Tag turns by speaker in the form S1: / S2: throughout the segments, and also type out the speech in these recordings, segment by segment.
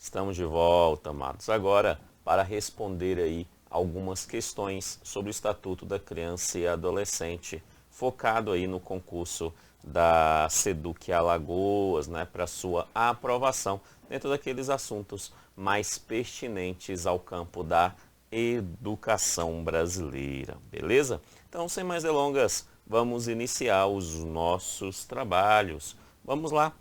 S1: Estamos de volta, amados, agora para responder aí algumas questões sobre o Estatuto da Criança e Adolescente, focado aí no concurso da SEDUC Alagoas, né, para sua aprovação dentro daqueles assuntos mais pertinentes ao campo da educação brasileira, beleza? Então, sem mais delongas, vamos iniciar os nossos trabalhos. Vamos lá.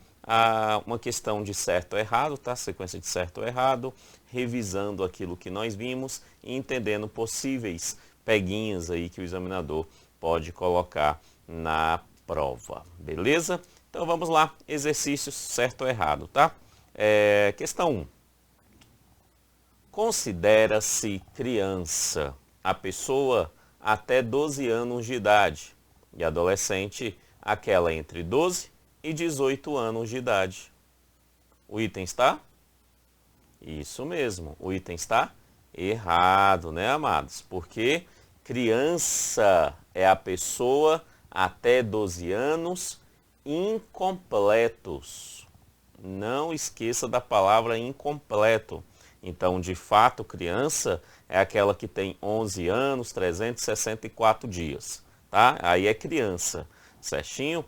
S1: Uma questão de certo ou errado, tá? Sequência de certo ou errado, revisando aquilo que nós vimos e entendendo possíveis peguinhas aí que o examinador pode colocar na prova, beleza? Então vamos lá, exercícios certo ou errado, tá? Questão 1. Considera-se criança a pessoa até 12 anos de idade e adolescente aquela entre 12 e 18 anos de idade. O item está? Isso mesmo, o item está errado, né, amados? Porque criança é a pessoa até 12 anos incompletos. Não esqueça da palavra incompleto. Então, de fato, criança é aquela que tem 11 anos, 364 dias, tá? Aí é criança, certinho?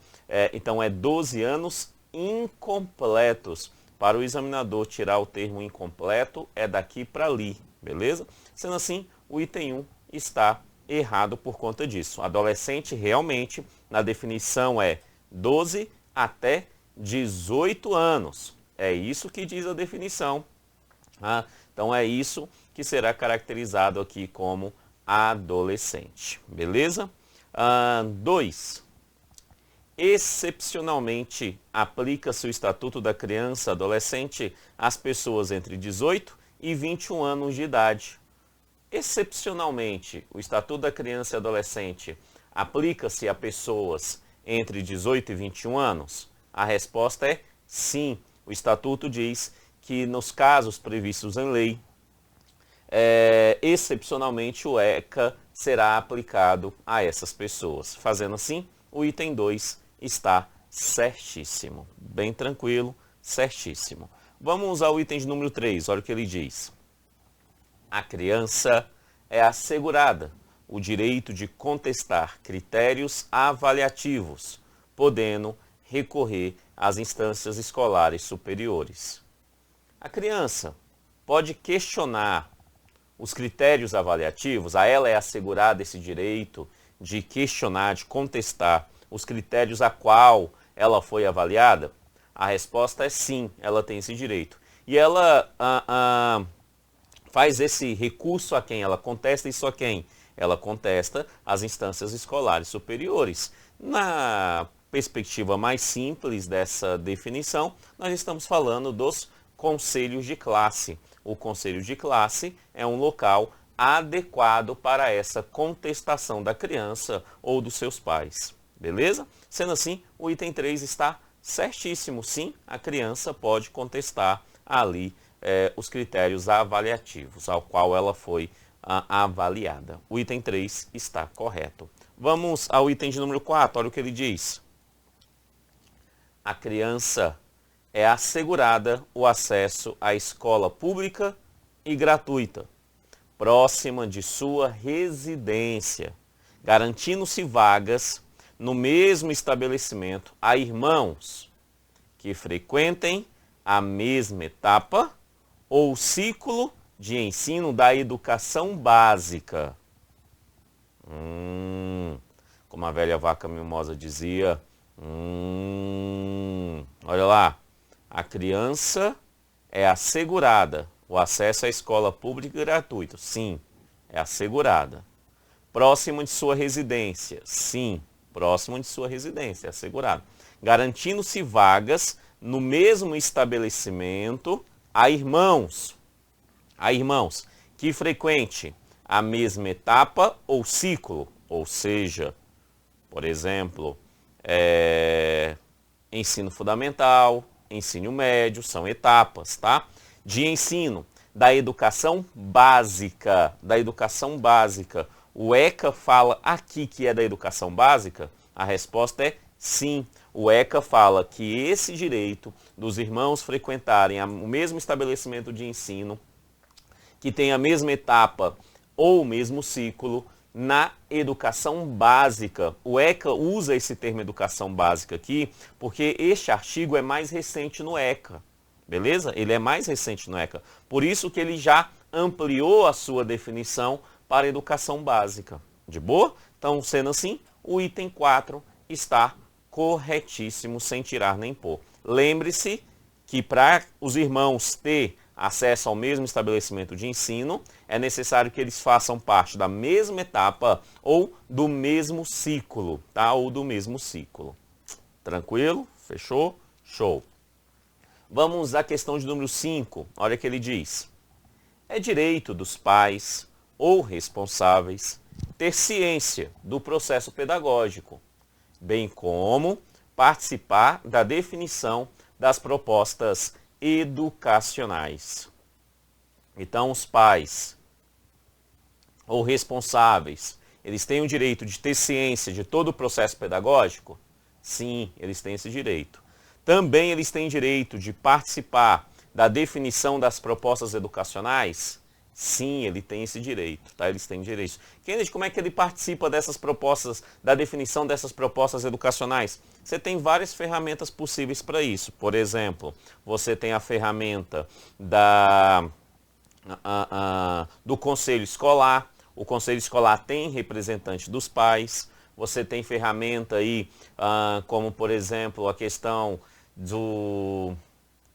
S1: Então, é 12 anos incompletos. Para o examinador tirar o termo incompleto, é daqui para ali, beleza? Sendo assim, o item 1 está errado por conta disso. Adolescente, realmente, na definição é 12 até 18 anos. É isso que diz a definição. Então, é isso que será caracterizado aqui como adolescente, beleza? 2. Excepcionalmente, aplica-se o Estatuto da Criança e Adolescente às pessoas entre 18 e 21 anos de idade. Excepcionalmente, o Estatuto da Criança e Adolescente aplica-se a pessoas entre 18 e 21 anos? A resposta é sim. O Estatuto diz que nos casos previstos em lei, excepcionalmente o ECA será aplicado a essas pessoas. Fazendo assim, o item 2 está certíssimo. Bem tranquilo, certíssimo. Vamos ao item de número 3, olha o que ele diz. A criança é assegurada o direito de contestar critérios avaliativos, podendo recorrer às instâncias escolares superiores. A criança pode questionar os critérios avaliativos, a ela é assegurado esse direito de questionar, de contestar os critérios a qual ela foi avaliada? A resposta é sim, ela tem esse direito. E ela faz esse recurso a quem? Ela contesta isso a quem? Ela contesta às instâncias escolares superiores. Na perspectiva mais simples dessa definição, nós estamos falando dos conselhos de classe. O conselho de classe é um local adequado para essa contestação da criança ou dos seus pais. Beleza? Sendo assim, o item 3 está certíssimo. Sim, a criança pode contestar ali os critérios avaliativos ao qual ela foi avaliada. O item 3 está correto. Vamos ao item de número 4, olha o que ele diz. A criança é assegurada o acesso à escola pública e gratuita, próxima de sua residência, garantindo-se vagas no mesmo estabelecimento a irmãos que frequentem a mesma etapa ou ciclo de ensino da educação básica. Como a velha vaca mimosa dizia, olha lá. A criança é assegurada o acesso à escola pública e gratuita. Sim, é assegurada. Próximo de sua residência. Sim, próximo de sua residência, é assegurado. Garantindo-se vagas no mesmo estabelecimento a irmãos que frequente a mesma etapa ou ciclo. Ou seja, por exemplo, ensino fundamental, ensino médio, são etapas, tá? De ensino da educação básica, O ECA fala aqui que é da educação básica? A resposta é sim. O ECA fala que esse direito dos irmãos frequentarem o mesmo estabelecimento de ensino, que tem a mesma etapa ou o mesmo ciclo, na educação básica. O ECA usa esse termo educação básica aqui, porque este artigo é mais recente no ECA, beleza? Ele é mais recente no ECA. Por isso que ele já ampliou a sua definição para educação básica. De boa? Então, sendo assim, o item 4 está corretíssimo, sem tirar nem pôr. Lembre-se que para os irmãos ter acesso ao mesmo estabelecimento de ensino, é necessário que eles façam parte da mesma etapa ou do mesmo ciclo, tá? Ou do mesmo ciclo. Tranquilo? Fechou? Show. Vamos à questão de número 5. Olha o que ele diz. É direito dos pais ou responsáveis ter ciência do processo pedagógico, bem como participar da definição das propostas educacionais. Então, os pais ou responsáveis, eles têm o direito de ter ciência de todo o processo pedagógico? Sim, eles têm esse direito. Também eles têm direito de participar da definição das propostas educacionais? Sim, ele tem esse direito, tá? Eles têm direito. Kennedy, como é que ele participa dessas propostas, da definição dessas propostas educacionais? Você tem várias ferramentas possíveis para isso. Por exemplo, você tem a ferramenta do conselho escolar. O conselho escolar tem representante dos pais. Você tem ferramenta aí, como por exemplo a questão do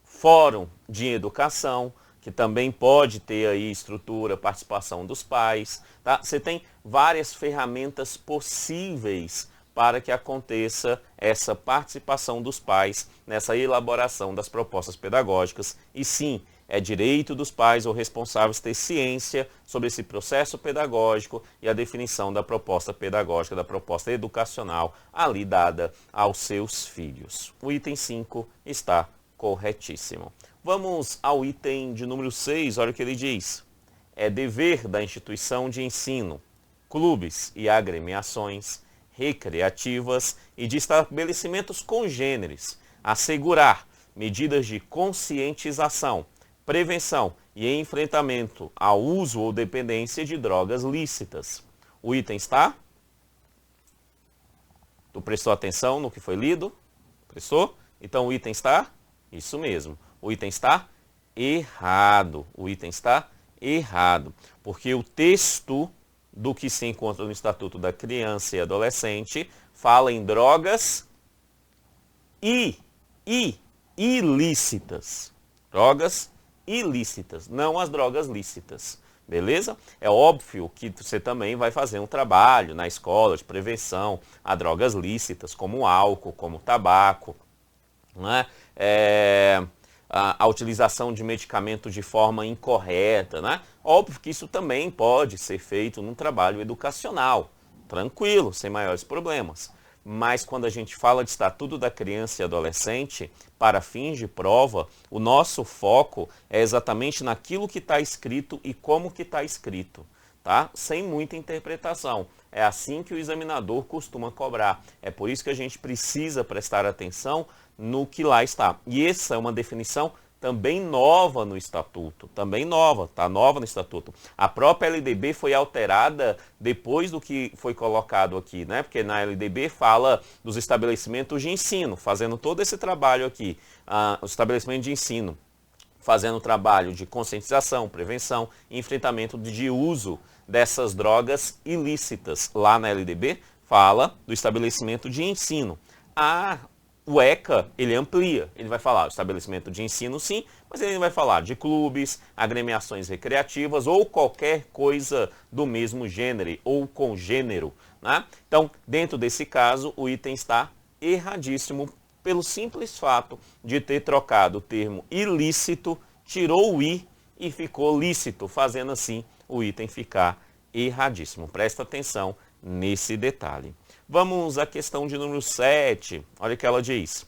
S1: fórum de educação, que também pode ter aí estrutura, participação dos pais, tá? Você tem várias ferramentas possíveis para que aconteça essa participação dos pais nessa elaboração das propostas pedagógicas. E sim, é direito dos pais ou responsáveis ter ciência sobre esse processo pedagógico e a definição da proposta pedagógica, da proposta educacional ali dada aos seus filhos. O item 5 está corretíssimo. Vamos ao item de número 6, olha o que ele diz. É dever da instituição de ensino, clubes e agremiações recreativas e de estabelecimentos congêneres assegurar medidas de conscientização, prevenção e enfrentamento ao uso ou dependência de drogas lícitas. O item está? Tu prestou atenção no que foi lido? Prestou? Então o item está? Isso mesmo. O item está errado. O item está errado. Porque o texto do que se encontra no Estatuto da Criança e Adolescente fala em drogas ilícitas. Drogas ilícitas, não as drogas lícitas. Beleza? É óbvio que você também vai fazer um trabalho na escola de prevenção a drogas lícitas, como álcool, como tabaco, né? A utilização de medicamento de forma incorreta, né? Óbvio que isso também pode ser feito num trabalho educacional, tranquilo, sem maiores problemas. Mas quando a gente fala de Estatuto da Criança e Adolescente, para fins de prova, o nosso foco é exatamente naquilo que está escrito e como que está escrito, tá? Sem muita interpretação. É assim que o examinador costuma cobrar. É por isso que a gente precisa prestar atenção no que lá está. E essa é uma definição também nova no Estatuto, também nova, está nova no Estatuto. A própria LDB foi alterada depois do que foi colocado aqui, né? Porque na LDB fala dos estabelecimentos de ensino, fazendo todo esse trabalho aqui, os estabelecimentos de ensino, fazendo trabalho de conscientização, prevenção e enfrentamento de uso dessas drogas ilícitas. Lá na LDB fala do estabelecimento de ensino. O ECA, ele amplia, ele vai falar do estabelecimento de ensino sim, mas ele vai falar de clubes, agremiações recreativas ou qualquer coisa do mesmo gênero ou congênero, né? Então, dentro desse caso, o item está erradíssimo pelo simples fato de ter trocado o termo ilícito, tirou o i e ficou lícito, fazendo assim o item ficar erradíssimo. Presta atenção nesse detalhe. Vamos à questão de número 7. Olha o que ela diz.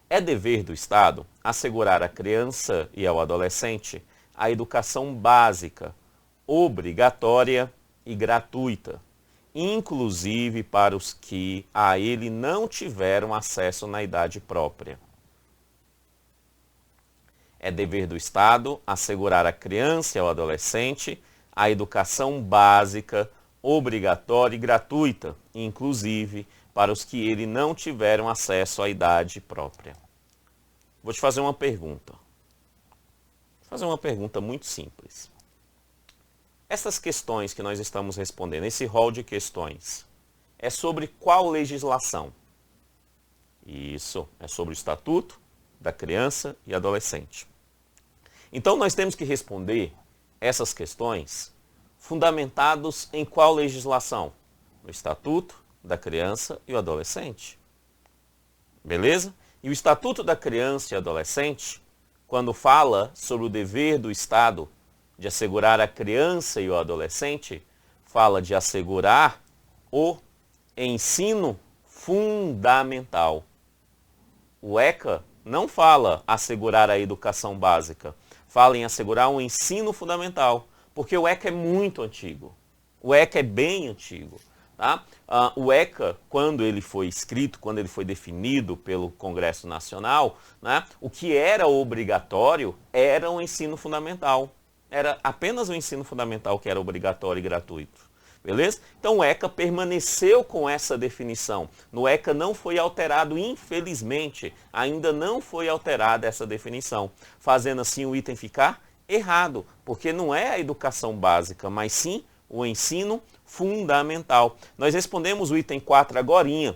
S1: É dever do Estado assegurar à criança e ao adolescente a educação básica, obrigatória e gratuita, inclusive para os que a ele não tiveram acesso na idade própria. É dever do Estado assegurar à criança e ao adolescente a educação básica, obrigatória e gratuita, inclusive para os que ele não tiveram acesso à idade própria. Vou te fazer uma pergunta. Vou fazer uma pergunta muito simples. Essas questões que nós estamos respondendo, esse rol de questões, é sobre qual legislação? Isso, é sobre o Estatuto da Criança e Adolescente. Então nós temos que responder essas questões fundamentados em qual legislação? No Estatuto da Criança e o Adolescente. Beleza? E o Estatuto da Criança e Adolescente, quando fala sobre o dever do Estado de assegurar a criança e o adolescente, fala de assegurar o ensino fundamental. O ECA não fala assegurar a educação básica, fala em assegurar um ensino fundamental, porque o ECA é muito antigo. O ECA é bem antigo. Tá? O ECA, quando ele foi escrito, quando ele foi definido pelo Congresso Nacional, né, o que era obrigatório era o ensino fundamental. Era apenas o ensino fundamental que era obrigatório e gratuito. Beleza? Então o ECA permaneceu com essa definição. No ECA não foi alterado, infelizmente, ainda não foi alterada essa definição, fazendo assim o item ficar errado, porque não é a educação básica, mas sim o ensino fundamental. Nós respondemos o item 4 agorinha,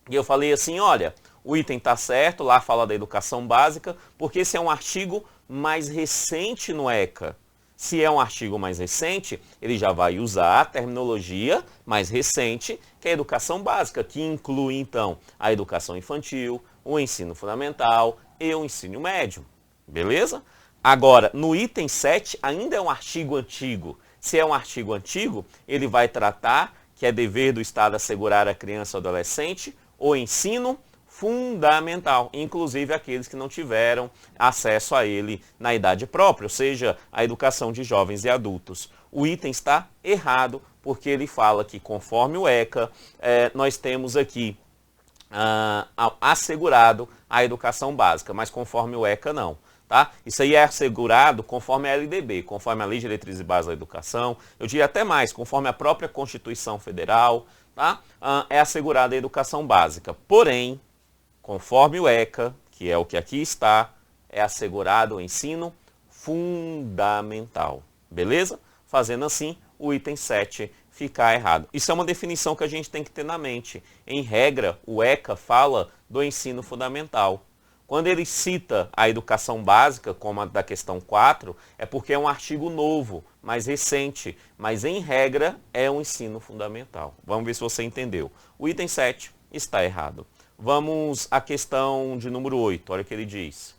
S1: e eu falei assim, olha, o item está certo, lá fala da educação básica, porque esse é um artigo mais recente no ECA. Se é um artigo mais recente, ele já vai usar a terminologia mais recente, que é a educação básica, que inclui, então, a educação infantil, o ensino fundamental e o ensino médio. Beleza? Agora, no item 7, ainda é um artigo antigo. Se é um artigo antigo, ele vai tratar que é dever do Estado assegurar à criança ou adolescente o ensino fundamental, inclusive aqueles que não tiveram acesso a ele na idade própria, ou seja, a educação de jovens e adultos. O item está errado, porque ele fala que, conforme o ECA, nós temos aqui assegurado a educação básica, mas conforme o ECA não. Tá? Isso aí é assegurado conforme a LDB, conforme a Lei de Diretrizes e Bases da Educação, eu diria até mais, conforme a própria Constituição Federal, tá? É assegurada a educação básica. Porém, conforme o ECA, que é o que aqui está, é assegurado o ensino fundamental. Beleza? Fazendo assim, o item 7 ficar errado. Isso é uma definição que a gente tem que ter na mente. Em regra, o ECA fala do ensino fundamental. Quando ele cita a educação básica, como a da questão 4, é porque é um artigo novo, mais recente, mas em regra é um ensino fundamental. Vamos ver se você entendeu. O item 7 está errado. Vamos à questão de número 8, olha o que ele diz.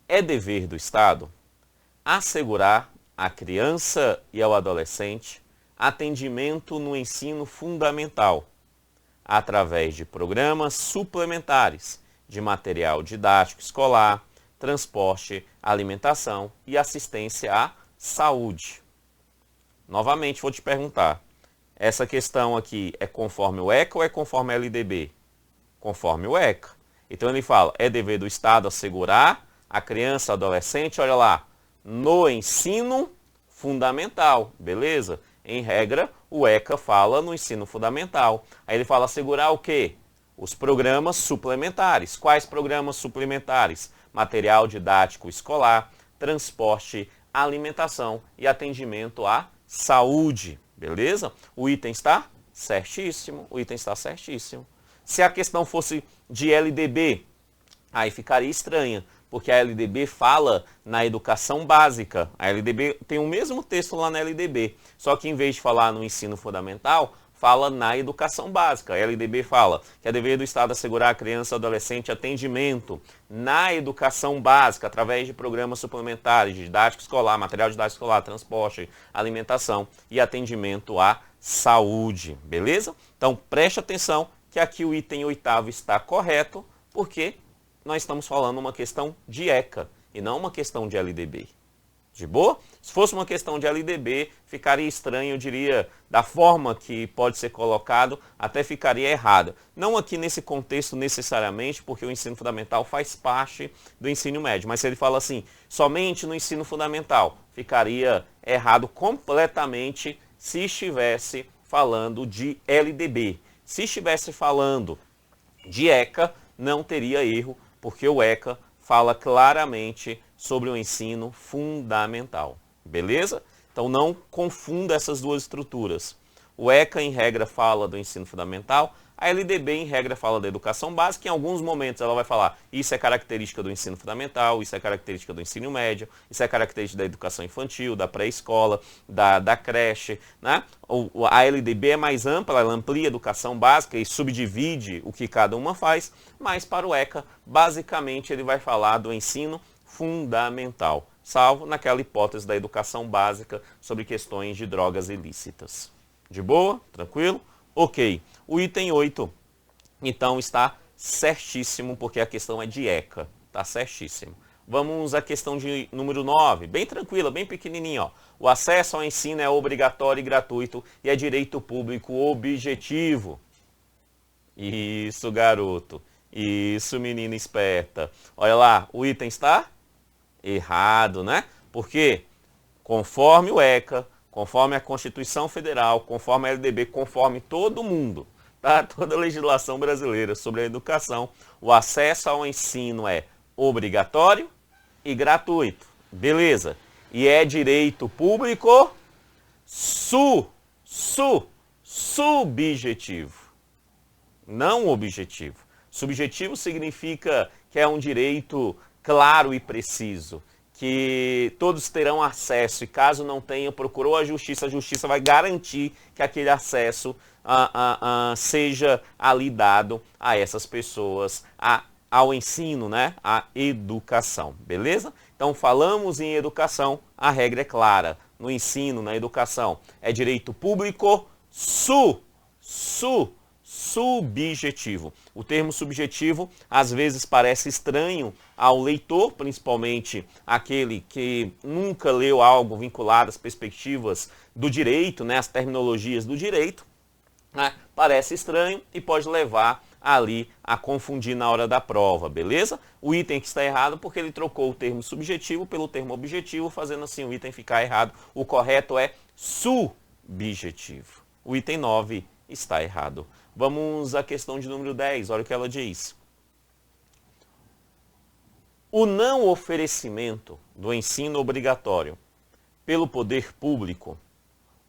S1: É dever do Estado assegurar à criança e ao adolescente atendimento no ensino fundamental, através de programas suplementares de material didático escolar, transporte, alimentação e assistência à saúde. Novamente vou te perguntar, essa questão aqui é conforme o ECA ou é conforme a LDB? Conforme o ECA. Então ele fala, é dever do Estado assegurar a criança, adolescente, olha lá, no ensino fundamental, beleza? Em regra, o ECA fala no ensino fundamental. Aí ele fala assegurar o quê? Os programas suplementares. Quais programas suplementares? Material didático escolar, transporte, alimentação e atendimento à saúde. Beleza? O item está certíssimo. O item está certíssimo. Se a questão fosse de LDB, aí ficaria estranha, porque a LDB fala na educação básica. A LDB tem o mesmo texto lá na LDB, só que em vez de falar no ensino fundamental, fala na educação básica. A LDB fala que é dever do Estado assegurar à criança e adolescente atendimento na educação básica, através de programas suplementares, de didático escolar, material didático escolar, transporte, alimentação e atendimento à saúde. Beleza? Então preste atenção que aqui o item 8º está correto, porque nós estamos falando uma questão de ECA e não uma questão de LDB. De boa? Se fosse uma questão de LDB, ficaria estranho, eu diria, da forma que pode ser colocado, até ficaria errado. Não aqui nesse contexto necessariamente, porque o ensino fundamental faz parte do ensino médio. Mas se ele fala assim, somente no ensino fundamental, ficaria errado completamente se estivesse falando de LDB. Se estivesse falando de ECA, não teria erro, porque o ECA fala claramente sobre o ensino fundamental. Beleza? Então não confunda essas duas estruturas. O ECA, em regra, fala do ensino fundamental, a LDB, em regra, fala da educação básica. Em alguns momentos ela vai falar isso é característica do ensino fundamental, isso é característica do ensino médio, isso é característica da educação infantil, da pré-escola, da creche. Né? A LDB é mais ampla, ela amplia a educação básica e subdivide o que cada uma faz, mas para o ECA, basicamente, ele vai falar do ensino fundamental, salvo naquela hipótese da educação básica sobre questões de drogas ilícitas. De boa? Tranquilo? Ok. O item 8, então, está certíssimo, porque a questão é de ECA. Está certíssimo. Vamos à questão de número 9, bem tranquila, bem pequenininha. Ó. O acesso ao ensino é obrigatório e gratuito e é direito público objetivo. Isso, garoto. Isso, menina esperta. Olha lá, o item está errado, né? Porque conforme o ECA, conforme a Constituição Federal, conforme a LDB, conforme todo mundo, tá? Toda a legislação brasileira sobre a educação, o acesso ao ensino é obrigatório e gratuito. Beleza. E é direito público subjetivo. Não objetivo. Subjetivo significa que é um direito claro e preciso, que todos terão acesso e caso não tenham, procurou a justiça vai garantir que aquele acesso seja ali dado a essas pessoas, ao ensino, né? À educação, beleza? Então falamos em educação, a regra é clara, no ensino, na educação, é direito público subjetivo. O termo subjetivo às vezes parece estranho ao leitor, principalmente aquele que nunca leu algo vinculado às perspectivas do direito, né, às terminologias do direito, né, parece estranho e pode levar ali a confundir na hora da prova, beleza? O item que está errado porque ele trocou o termo subjetivo pelo termo objetivo, fazendo assim o item ficar errado. O correto é subjetivo. O item 9 está errado. Vamos à questão de número 10, olha o que ela diz. O não oferecimento do ensino obrigatório pelo poder público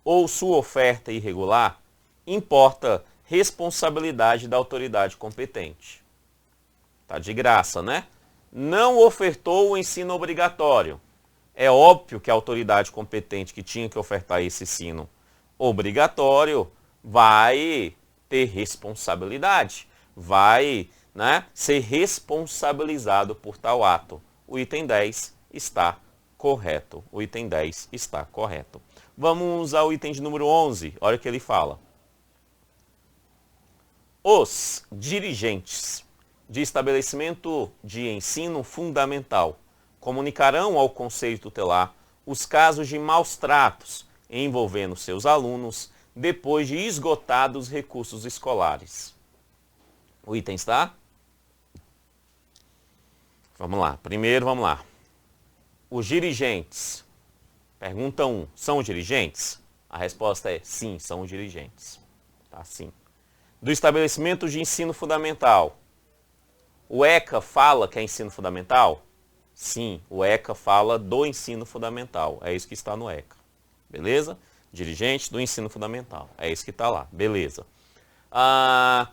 S1: ou sua oferta irregular importa responsabilidade da autoridade competente. Tá de graça, né? Não ofertou o ensino obrigatório. É óbvio que a autoridade competente que tinha que ofertar esse ensino obrigatório vai ter responsabilidade, vai, né, ser responsabilizado por tal ato. O item 10 está correto. O item 10 está correto. Vamos ao item de número 11. Olha o que ele fala. Os dirigentes de estabelecimento de ensino fundamental comunicarão ao Conselho Tutelar os casos de maus tratos envolvendo seus alunos depois de esgotados recursos escolares. O item está? Vamos lá. Primeiro, vamos lá. Os dirigentes. Pergunta 1. São os dirigentes? A resposta é sim, são os dirigentes. Tá, sim. Do estabelecimento de ensino fundamental. O ECA fala que é ensino fundamental? Sim, o ECA fala do ensino fundamental. É isso que está no ECA. Beleza? Dirigente do ensino fundamental. É isso que está lá. Beleza.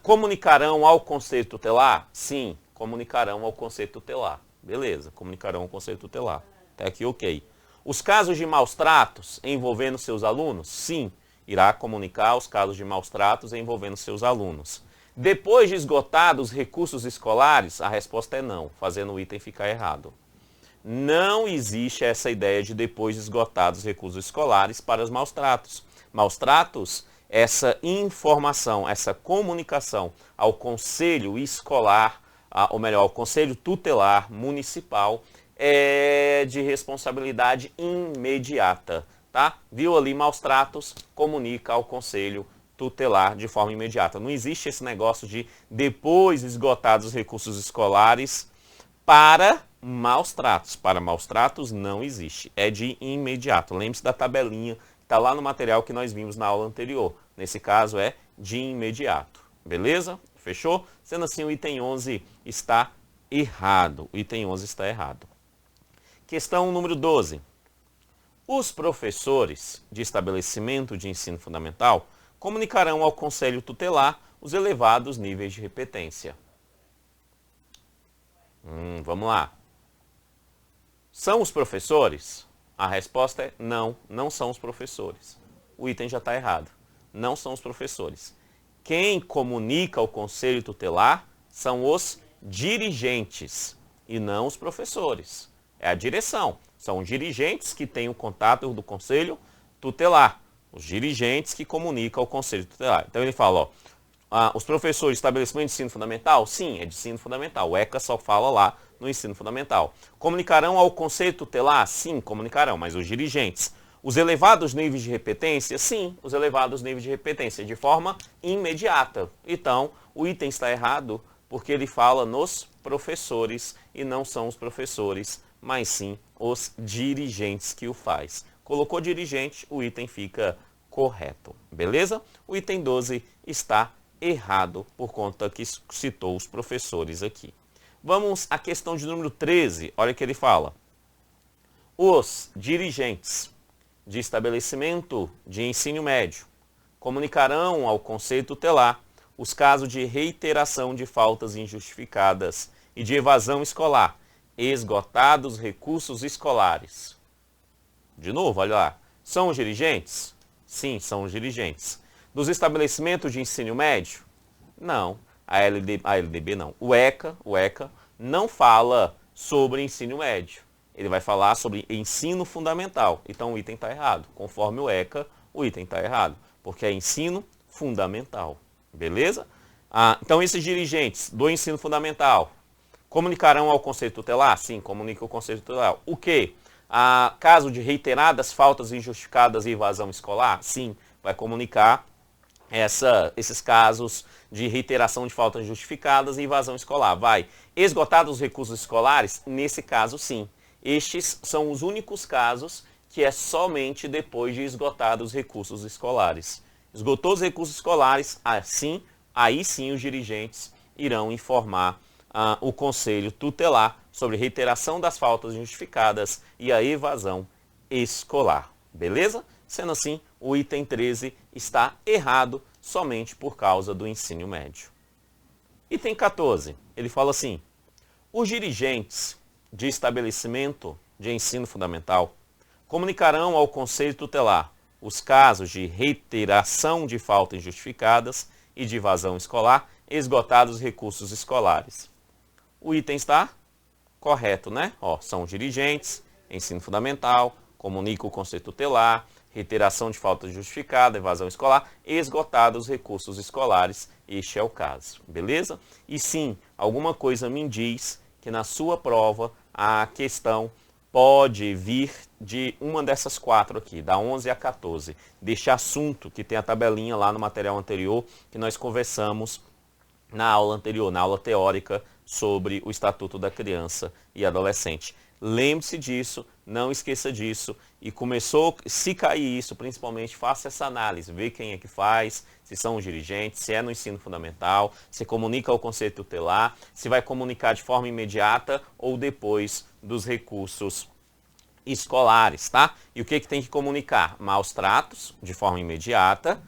S1: Comunicarão ao Conselho Tutelar? Sim, comunicarão ao Conselho Tutelar. Beleza, comunicarão ao Conselho Tutelar. Até aqui ok. Os casos de maus tratos envolvendo seus alunos? Sim, irá comunicar os casos de maus tratos envolvendo seus alunos. Depois de esgotados recursos escolares? A resposta é não, fazendo o item ficar errado. Não existe essa ideia de depois de esgotados recursos escolares para os maus tratos. Maus tratos, essa informação, essa comunicação ao conselho escolar, ou melhor, ao conselho tutelar municipal, é é de responsabilidade imediata, tá? Viu ali maus tratos, comunica ao conselho tutelar de forma imediata. Não existe esse negócio de depois esgotados os recursos escolares para maus tratos. Para maus tratos não existe, é de imediato. Lembre-se da tabelinha, está lá no material que nós vimos na aula anterior. Nesse caso é de imediato, beleza? Fechou? Sendo assim, o item 11 está errado. O item 11 está errado. Questão número 12. Os professores de estabelecimento de ensino fundamental comunicarão ao conselho tutelar os elevados níveis de repetência. Vamos lá. São os professores? A resposta é não, não são os professores. O item já está errado. Não são os professores. Quem comunica ao conselho tutelar são os dirigentes e não os professores. É a direção. São os dirigentes que têm o contato do conselho tutelar. Os dirigentes que comunicam ao conselho tutelar. Então ele fala, os professores de estabelecimento de ensino fundamental? Sim, é de ensino fundamental. O ECA só fala lá no ensino fundamental. Comunicarão ao conselho tutelar? Sim, comunicarão, mas os dirigentes. Os elevados níveis de repetência? Sim, os elevados níveis de repetência, de forma imediata. Então, o item está errado porque ele fala nos professores e não são os professores, mas sim os dirigentes que o faz. Colocou dirigente, o item fica correto, beleza? O item 12 está errado por conta que citou os professores aqui. Vamos à questão de número 13, olha o que ele fala. Os dirigentes de estabelecimento de ensino médio comunicarão ao conselho tutelar os casos de reiteração de faltas injustificadas e de evasão escolar, esgotados recursos escolares. De novo, olha lá. São os dirigentes? Sim, são os dirigentes. Dos estabelecimentos de ensino médio? Não. A LDB não. O ECA não fala sobre ensino médio. Ele vai falar sobre ensino fundamental. Então o item está errado. Conforme o ECA, o item está errado. Porque é ensino fundamental. Beleza? Então esses dirigentes do ensino fundamental comunicarão ao conselho tutelar? Sim, comunica ao conselho tutelar. O quê? Caso de reiteradas faltas injustificadas e evasão escolar? Sim, vai comunicar esses casos de reiteração de faltas injustificadas e evasão escolar. Vai. Esgotados os recursos escolares? Nesse caso, sim. Estes são os únicos casos que é somente depois de esgotados os recursos escolares. Esgotou os recursos escolares, aí sim os dirigentes irão informar o conselho tutelar sobre reiteração das faltas injustificadas e a evasão escolar. Beleza? Sendo assim, o item 13 está errado somente por causa do ensino médio. Item 14, ele fala assim, os dirigentes de estabelecimento de ensino fundamental comunicarão ao conselho tutelar os casos de reiteração de faltas injustificadas e de evasão escolar, esgotados os recursos escolares. O item está correto, né? São os dirigentes, ensino fundamental, comunica o conselho tutelar, reiteração de falta justificada, evasão escolar, esgotados os recursos escolares. Este é o caso, beleza? E sim, alguma coisa me diz que na sua prova a questão pode vir de uma dessas quatro aqui, da 11 a 14, deste assunto que tem a tabelinha lá no material anterior que nós conversamos na aula anterior, na aula teórica sobre o Estatuto da Criança e Adolescente. Lembre-se disso, não esqueça disso e se cair isso, principalmente faça essa análise, vê quem é que faz, se são os dirigentes, se é no ensino fundamental, se comunica ao conselho tutelar, se vai comunicar de forma imediata ou depois dos recursos escolares, tá? E o que tem que comunicar? Maus tratos, de forma imediata,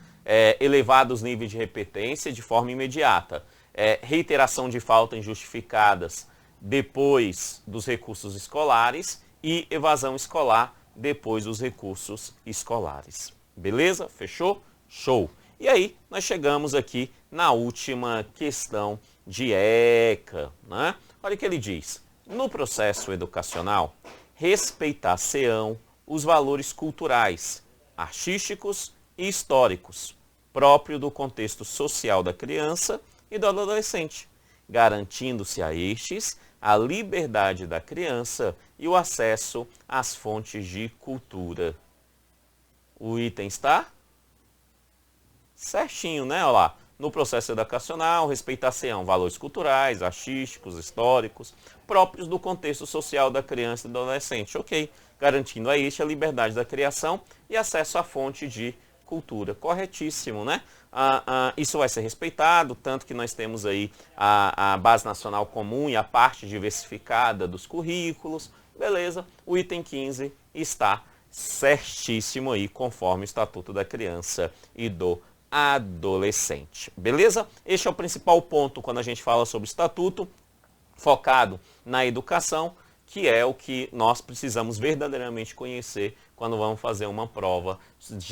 S1: elevados níveis de repetência, de forma imediata, reiteração de faltas injustificadas depois dos recursos escolares e evasão escolar depois dos recursos escolares. Beleza? Fechou? Show! E aí, nós chegamos aqui na última questão de ECA, né? Olha o que ele diz. No processo educacional, respeitar-se-ão os valores culturais, artísticos e históricos, próprio do contexto social da criança e do adolescente, garantindo-se a estes a liberdade da criança e o acesso às fontes de cultura. O item está certinho, né? Olha lá. No processo educacional, respeitar-se-ão valores culturais, artísticos, históricos, próprios do contexto social da criança e do adolescente. Ok, garantindo a este a liberdade da criação e acesso à fonte de cultura. Corretíssimo, né? Isso vai ser respeitado, tanto que nós temos aí a Base Nacional Comum e a parte diversificada dos currículos. Beleza, o item 15 está certíssimo aí, conforme o Estatuto da Criança e do Adolescente. Beleza? Este é o principal ponto quando a gente fala sobre estatuto, focado na educação, que é o que nós precisamos verdadeiramente conhecer quando vamos fazer uma prova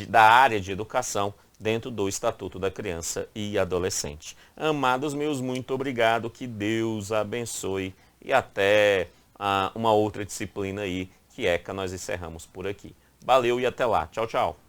S1: da área de educação dentro do Estatuto da Criança e Adolescente. Amados meus, muito obrigado, que Deus abençoe e até uma outra disciplina aí, que nós encerramos por aqui. Valeu e até lá. Tchau, tchau.